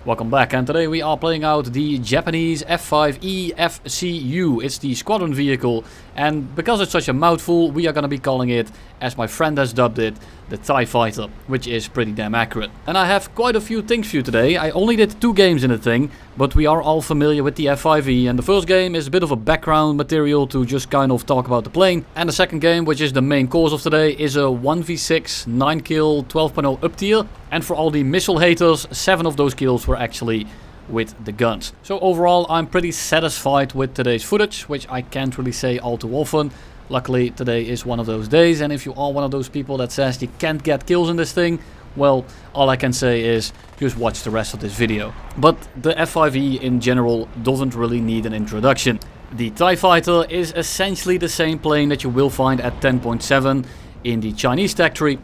Welcome back, and today we are playing out the Japanese F-5E FCU. It's the squadron vehicle, and because it's such a mouthful, we are going to be calling it, as my friend has dubbed it, the TIE Fighter, which is pretty damn accurate. And I have quite a few things for you today. I only did 2 games in the thing, but we are all familiar with the F-5E, and the first game is a bit of a background material to just kind of talk about the plane. And the second game, which is the main course of today, is a 1v6 9 kill 12.0 Uptier. And for all the missile haters, 7 of those kills were actually with the guns. So overall, I'm pretty satisfied with today's footage, which I can't really say all too often. Luckily, today is one of those days, and if you are one of those people that says you can't get kills in this thing, well, all I can say is just watch the rest of this video. But the F-5E in general doesn't really need an introduction. The TIE Fighter is essentially the same plane that you will find at 10.7 in the Chinese tech tree,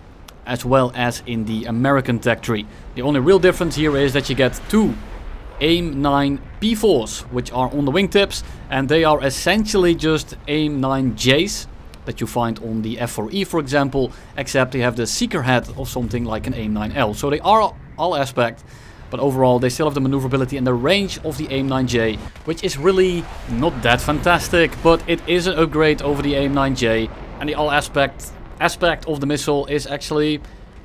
as well as in the American tech tree. The only real difference here is that you get 2 AIM-9 P4s, which are on the wingtips, and they are essentially just AIM-9Js that you find on the F-4E, for example, except they have the seeker head of something like an AIM-9L. So they are all aspect, but overall they still have the maneuverability and the range of the AIM-9J, which is really not that fantastic, but it is an upgrade over the AIM-9J, and the all aspect of the missile is actually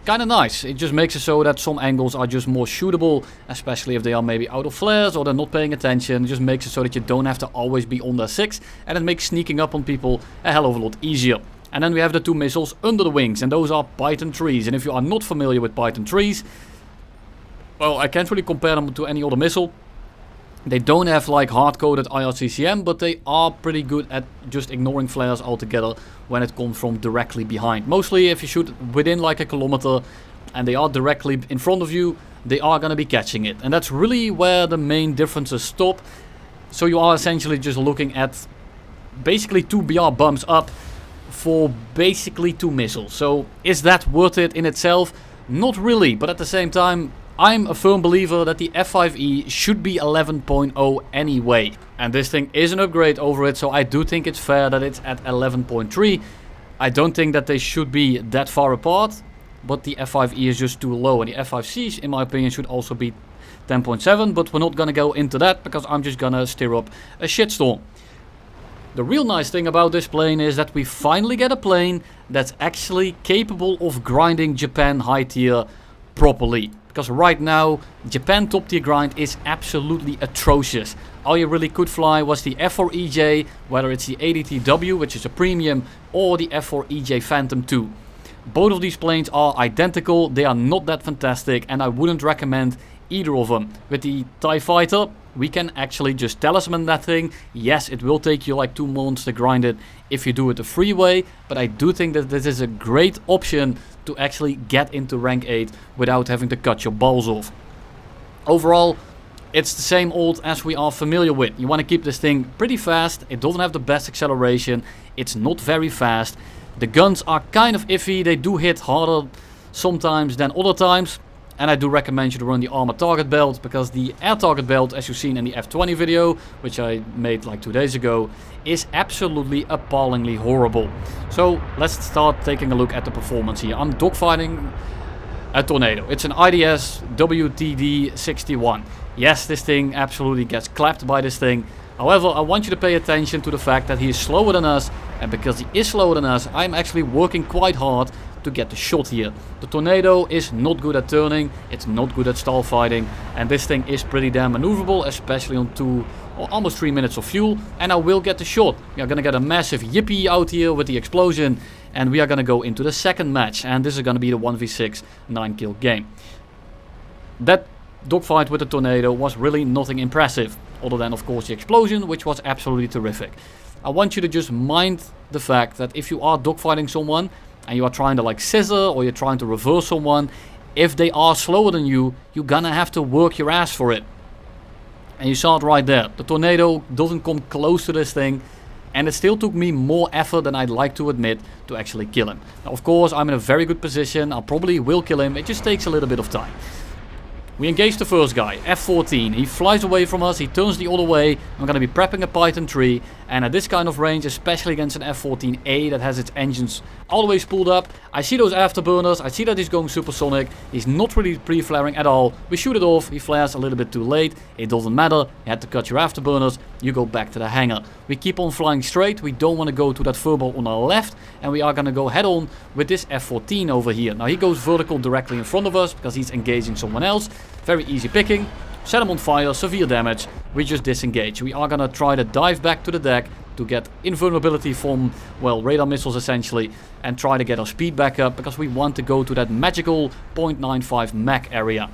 kind of nice. It just makes it so that some angles are just more shootable, especially if they are maybe out of flares or they're not paying attention. It just makes it so that you don't have to always be on their 6, and it makes sneaking up on people a hell of a lot easier. And then we have the 2 missiles under the wings, and those are Python trees. And if you are not familiar with Python trees, well, I can't really compare them to any other missile. They don't have like hard-coded IRCCM, but they are pretty good at just ignoring flares altogether when it comes from directly behind. Mostly if you shoot within like a kilometer and they are directly in front of you, they are going to be catching it. And that's really where the main differences stop. So you are essentially just looking at basically 2 BR bumps up for basically 2 missiles. So is that worth it in itself? Not really, but at the same time, I'm a firm believer that the F-5E should be 11.0 anyway. And this thing is an upgrade over it, so I do think it's fair that it's at 11.3. I don't think that they should be that far apart, but the F-5E is just too low. And the F-5Cs, in my opinion, should also be 10.7, but we're not going to go into that because I'm just going to stir up a shitstorm. The real nice thing about this plane is that we finally get a plane that's actually capable of grinding Japan high tier properly. Because right now, Japan top tier grind is absolutely atrocious. All you really could fly was the F4EJ, whether it's the ADTW, which is a premium, or the F4EJ Phantom 2. Both of these planes are identical, they are not that fantastic, and I wouldn't recommend either of them. With the TIE Fighter, we can actually just talisman that thing. Yes, it will take you like 2 months to grind it if you do it the free way, but I do think that this is a great option to actually get into rank 8 without having to cut your balls off. Overall, it's the same old as we are familiar with. You want to keep this thing pretty fast. It doesn't have the best acceleration. It's not very fast. The guns are kind of iffy. They do hit harder sometimes than other times. And I do recommend you to run the armor target belt, because the air target belt, as you've seen in the F20 video, which I made like 2 days ago, is absolutely appallingly horrible. So let's start taking a look at the performance here. I'm dogfighting a Tornado. It's an IDS WTD-61. Yes, this thing absolutely gets clapped by this thing. However, I want you to pay attention to the fact that he is slower than us, and because he is slower than us, I'm actually working quite hard to get the shot here. The Tornado is not good at turning, it's not good at stall fighting, and this thing is pretty damn maneuverable, especially on 2 or almost 3 minutes of fuel, and I will get the shot. We are gonna get a massive yippee out here with the explosion, and we are gonna go into the second match, and this is gonna be the 1v6 9 kill game. That dogfight with the Tornado was really nothing impressive, other than of course the explosion, which was absolutely terrific. I want you to just mind the fact that if you are dogfighting someone and you are trying to like scissor or you're trying to reverse someone, if they are slower than you, you're gonna have to work your ass for it. And you saw it right there. The Tornado doesn't come close to this thing, and it still took me more effort than I'd like to admit to actually kill him. Now, of course, I'm in a very good position. I probably will kill him. It just takes a little bit of time. We engage the first guy, F-14. He flies away from us, he turns the other way. I'm going to be prepping a Python 3. And at this kind of range, especially against an F-14A that has its engines all the way spooled up, I see those afterburners, I see that he's going supersonic. He's not really pre-flaring at all. We shoot it off, he flares a little bit too late. It doesn't matter, you had to cut your afterburners, you go back to the hangar. We keep on flying straight, we don't want to go to that furball on our left. And we are going to go head on with this F-14 over here. Now he goes vertical directly in front of us because he's engaging someone else. Very easy picking. Set him on fire, severe damage. We just disengage. We are gonna try to dive back to the deck to get invulnerability from, well, radar missiles essentially. And try to get our speed back up because we want to go to that magical 0.95 Mach area.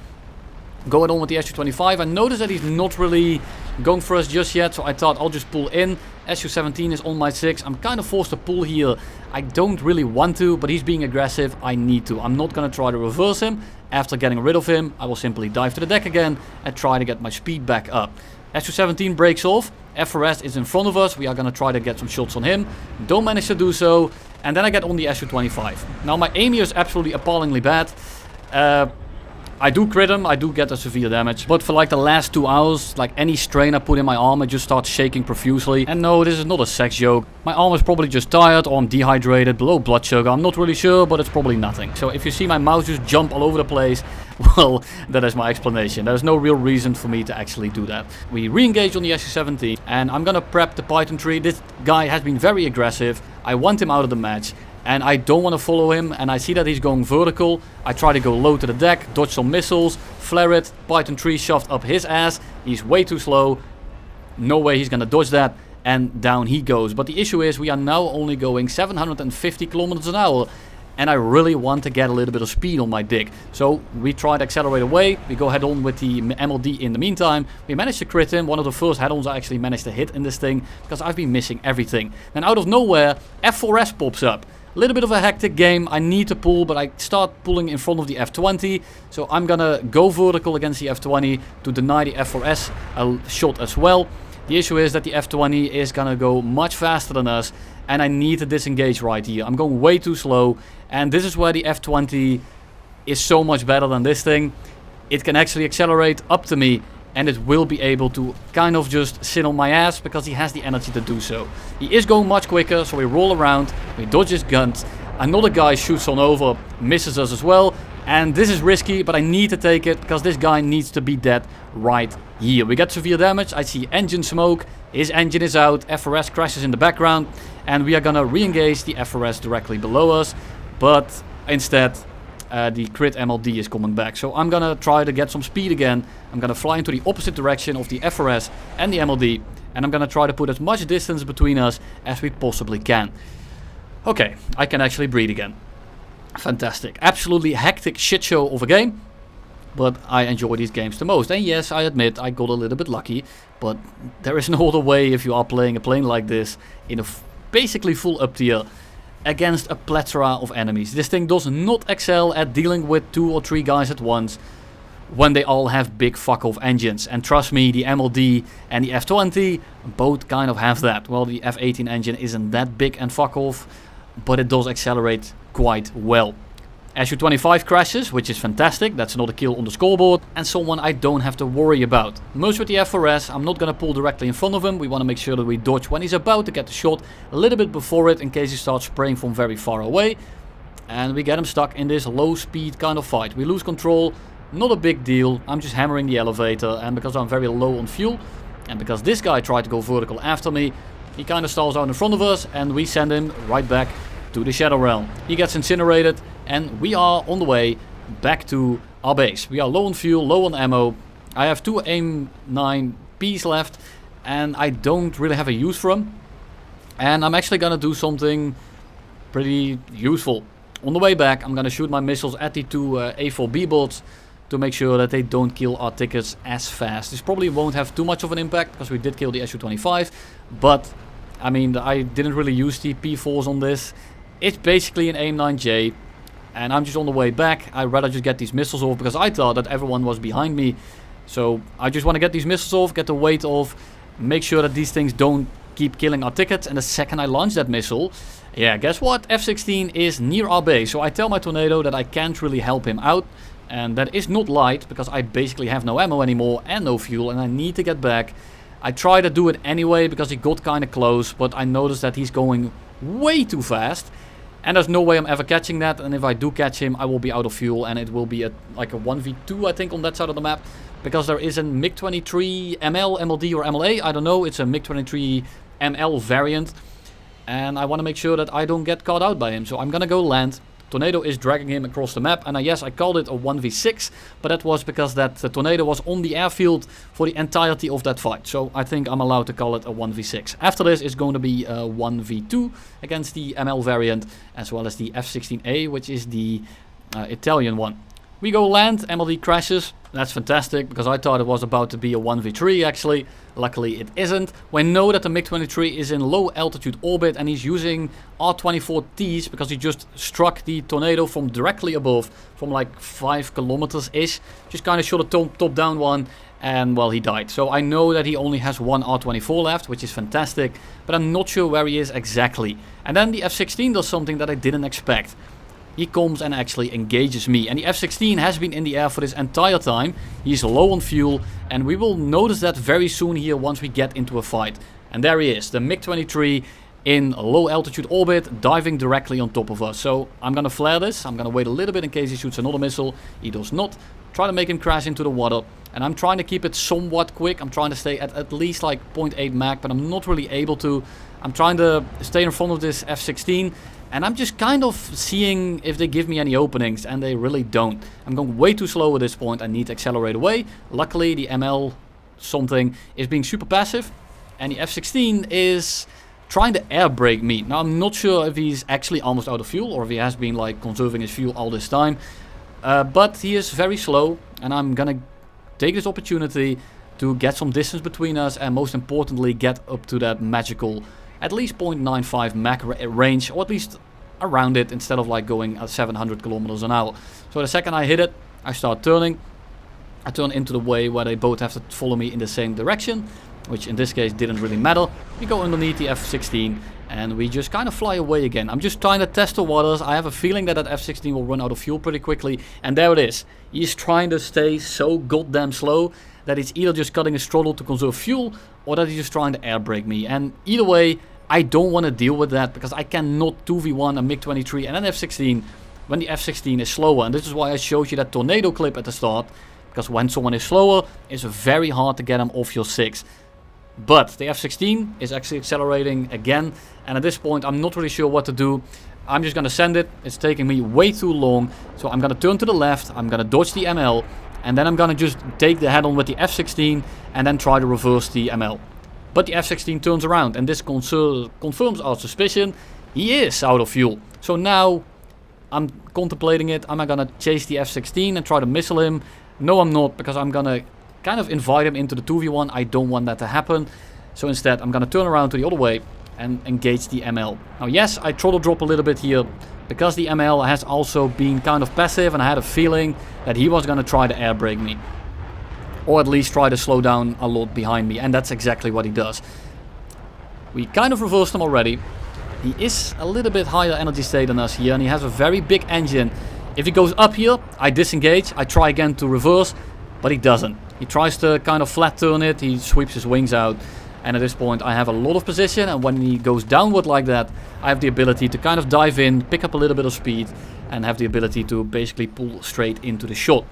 Going on with the Su-25, I noticed that he's not really going for us just yet, so I thought I'll just pull in. Su-17 is on my 6. I'm kind of forced to pull here. I don't really want to, but he's being aggressive. I need to. I'm not going to try to reverse him. After getting rid of him, I will simply dive to the deck again and try to get my speed back up. Su-17 breaks off. FRS is in front of us. We are going to try to get some shots on him. Don't manage to do so. And then I get on the Su-25. Now my aim here is absolutely appallingly bad. I do crit him, I do get a severe damage. But for like the last 2 hours, like any strain I put in my arm, it just starts shaking profusely. And no, this is not a sex joke. My arm is probably just tired or I'm dehydrated, below blood sugar. I'm not really sure, but it's probably nothing. So if you see my mouse just jump all over the place, well, that is my explanation. There's no real reason for me to actually do that. We re-engage on the Su-17 and I'm gonna prep the Python 3. This guy has been very aggressive. I want him out of the match. And I don't want to follow him, and I see that he's going vertical. I try to go low to the deck, dodge some missiles, flare it, Python 3 shoved up his ass. He's way too slow. No way he's going to dodge that, and down he goes. But the issue is we are now only going 750 kilometers an hour, and I really want to get a little bit of speed on my dig. So we try to accelerate away. We go head on with the MLD in the meantime. We managed to crit him. One of the first head-ons I actually managed to hit in this thing, because I've been missing everything. Then out of nowhere, F4S pops up. A little bit of a hectic game. I need to pull, but I start pulling in front of the F-20. So I'm gonna go vertical against the F-20 to deny the F4S a shot as well. The issue is that the F-20 is gonna go much faster than us, and I need to disengage right here. I'm going way too slow, and this is where the F-20 is so much better than this thing. It can actually accelerate up to me, and it will be able to kind of just sit on my ass because he has the energy to do so. He is going much quicker, so we roll around, we dodge his guns. Another guy shoots on over, misses us as well. And this is risky, but I need to take it because this guy needs to be dead right here. We get severe damage. I see engine smoke. His engine is out. FRS crashes in the background. And we are gonna re-engage the FRS directly below us. But instead, the crit MLD is coming back. So I'm gonna try to get some speed again. I'm gonna fly into the opposite direction of the FRS and the MLD. And I'm gonna try to put as much distance between us as we possibly can. Okay, I can actually breathe again. Fantastic. Absolutely hectic shit show of a game. But I enjoy these games the most. And yes, I admit I got a little bit lucky. But there is no other way if you are playing a plane like this in a basically full Uptier against a plethora of enemies. This thing does not excel at dealing with 2 or 3 guys at once when they all have big fuck off engines. And trust me, the MLD and the F-20 both kind of have that. Well, the F-18 engine isn't that big and fuck off, but it does accelerate quite well. Su-25 crashes, which is fantastic. That's another kill on the scoreboard and someone I don't have to worry about. Most with the FRS, I'm not going to pull directly in front of him. We want to make sure that we dodge when he's about to get the shot, a little bit before it in case he starts spraying from very far away. And we get him stuck in this low speed kind of fight. We lose control, not a big deal. I'm just hammering the elevator, and because I'm very low on fuel and because this guy tried to go vertical after me, he kind of stalls out in front of us and we send him right back to the Shadow Realm. He gets incinerated and we are on the way back to our base. We are low on fuel, low on ammo. I have 2 AIM-9Ps left and I don't really have a use for them. And I'm actually gonna do something pretty useful. On the way back, I'm gonna shoot my missiles at the 2 A4B bots to make sure that they don't kill our tickets as fast. This probably won't have too much of an impact because we did kill the Su-25, but I mean, I didn't really use the P4s on this. It's basically an AIM-9J, and I'm just on the way back. I'd rather just get these missiles off because I thought that everyone was behind me. So I just want to get these missiles off, get the weight off, make sure that these things don't keep killing our tickets. And the second I launch that missile, yeah, guess what? F-16 is near our base. So I tell my Tornado that I can't really help him out And that is not light, because I basically have no ammo anymore and no fuel, and I need to get back. I try to do it anyway, because he got kind of close, but I noticed that he's going way too fast. And there's no way I'm ever catching that, and if I do catch him, I will be out of fuel, and it will be like a 1v2, I think, on that side of the map. Because there is a MiG-23 ML, MLD, or MLA, I don't know, it's a MiG-23 ML variant. And I want to make sure that I don't get caught out by him, so I'm gonna go land. Tornado is dragging him across the map, and yes, I called it a 1v6, but that was because that Tornado was on the airfield for the entirety of that fight. So I think I'm allowed to call it a 1v6. After this, it's going to be a 1v2 against the ML variant, as well as the F-16A, which is the Italian one. We go land, MLD crashes. That's fantastic, because I thought it was about to be a 1v3 actually. Luckily it isn't. We know that the MiG-23 is in low altitude orbit, and he's using R-24Ts because he just struck the Tornado from directly above, from like 5 kilometers ish. Just kind of shot a top down one, and well, he died. So I know that he only has one R-24 left, which is fantastic, but I'm not sure where he is exactly. And then the F-16 does something that I didn't expect. He comes and actually engages me. And the F-16 has been in the air for this entire time. He's low on fuel, and we will notice that very soon here once we get into a fight. And there he is, the MiG-23 in low altitude orbit, diving directly on top of us. So I'm gonna flare this. I'm gonna wait a little bit in case he shoots another missile. He does not. Try to make him crash into the water. And I'm trying to keep it somewhat quick. I'm trying to stay at least like 0.8 Mach, but I'm not really able to. I'm trying to stay in front of this F-16. And I'm just kind of seeing if they give me any openings, and they really don't. I'm going way too slow at this point. I need to accelerate away. Luckily, the ML something is being super passive, and the F-16 is trying to air brake me. Now, I'm not sure if he's actually almost out of fuel, or if he has been like conserving his fuel all this time. But he is very slow, and I'm gonna take this opportunity to get some distance between us, and most importantly, get up to that magical at least 0.95 Mach range, or at least around it, instead of like going at 700 kilometers an hour. So the second I hit it, I start turning. I turn into the way where they both have to follow me in the same direction, which in this case didn't really matter. We go underneath the F-16, and we just kind of fly away again. I'm just trying to test the waters. I have a feeling that that F-16 will run out of fuel pretty quickly, and there it is. He's trying to stay so goddamn slow that it's either just cutting his throttle to conserve fuel, or that he's just trying to air brake me. And either way, I don't want to deal with that, because I cannot 2v1 a MiG-23 and an F-16 when the F-16 is slower. And this is why I showed you that Tornado clip at the start, because when someone is slower, it's very hard to get them off your 6. But the F-16 is actually accelerating again, and at this point I'm not really sure what to do. I'm just going to send it. It's taking me way too long, so I'm going to turn to the left, I'm going to dodge the ML, and then I'm going to just take the head-on with the F-16 and then try to reverse the ML. But the F-16 turns around, and this confirms our suspicion. He is out of fuel. So now I'm contemplating it. Am I going to chase the F-16 and try to missile him? No, I'm not, because I'm going to kind of invite him into the 2v1. I don't want that to happen. So instead, I'm going to turn around to the other way and engage the ML. Now, yes, I throttle drop a little bit here, because the ML has also been kind of passive, and I had a feeling that he was going to try to air brake me. Or at least try to slow down a lot behind me, and that's exactly what he does. We kind of reversed him already. He is a little bit higher energy state than us here, and he has a very big engine. If he goes up here, I disengage, I try again to reverse, but he doesn't. He tries to kind of flat turn it, he sweeps his wings out, and at this point I have a lot of position, and when he goes downward like that, I have the ability to kind of dive in, pick up a little bit of speed, and have the ability to basically pull straight into the shot.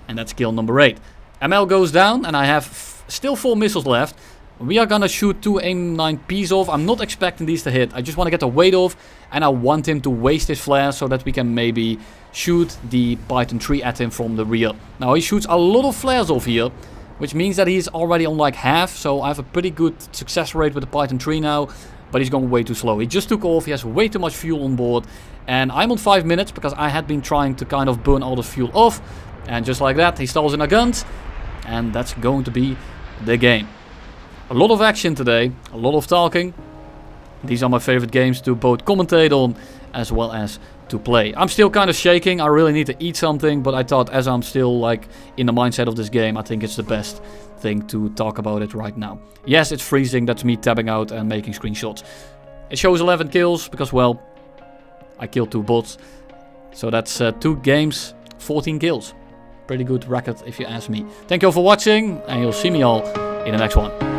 And that's kill number 8. ML goes down, and I have still 4 missiles left. We are gonna shoot 2 AIM-9Ps off. I'm not expecting these to hit. I just want to get the weight off, and I want him to waste his flare so that we can maybe shoot the Python 3 at him from the rear. Now, he shoots a lot of flares off here, which means that he's already on like half, so I have a pretty good success rate with the Python 3 now, but he's going way too slow. He just took off, he has way too much fuel on board, and I'm on 5 minutes because I had been trying to kind of burn all the fuel off, and just like that, he stalls in our guns, and that's going to be the game. A lot of action today, a lot of talking. These are my favorite games to both commentate on as well as to play. I'm still kind of shaking, I really need to eat something, but I thought as I'm still like in the mindset of this game, I think it's the best thing to talk about it right now. Yes, it's freezing, that's me tabbing out and making screenshots. It shows 11 kills because, well, I killed 2 bots. So that's 2 games, 14 kills. Pretty good record if you ask me. Thank you all for watching, and you'll see me all in the next one.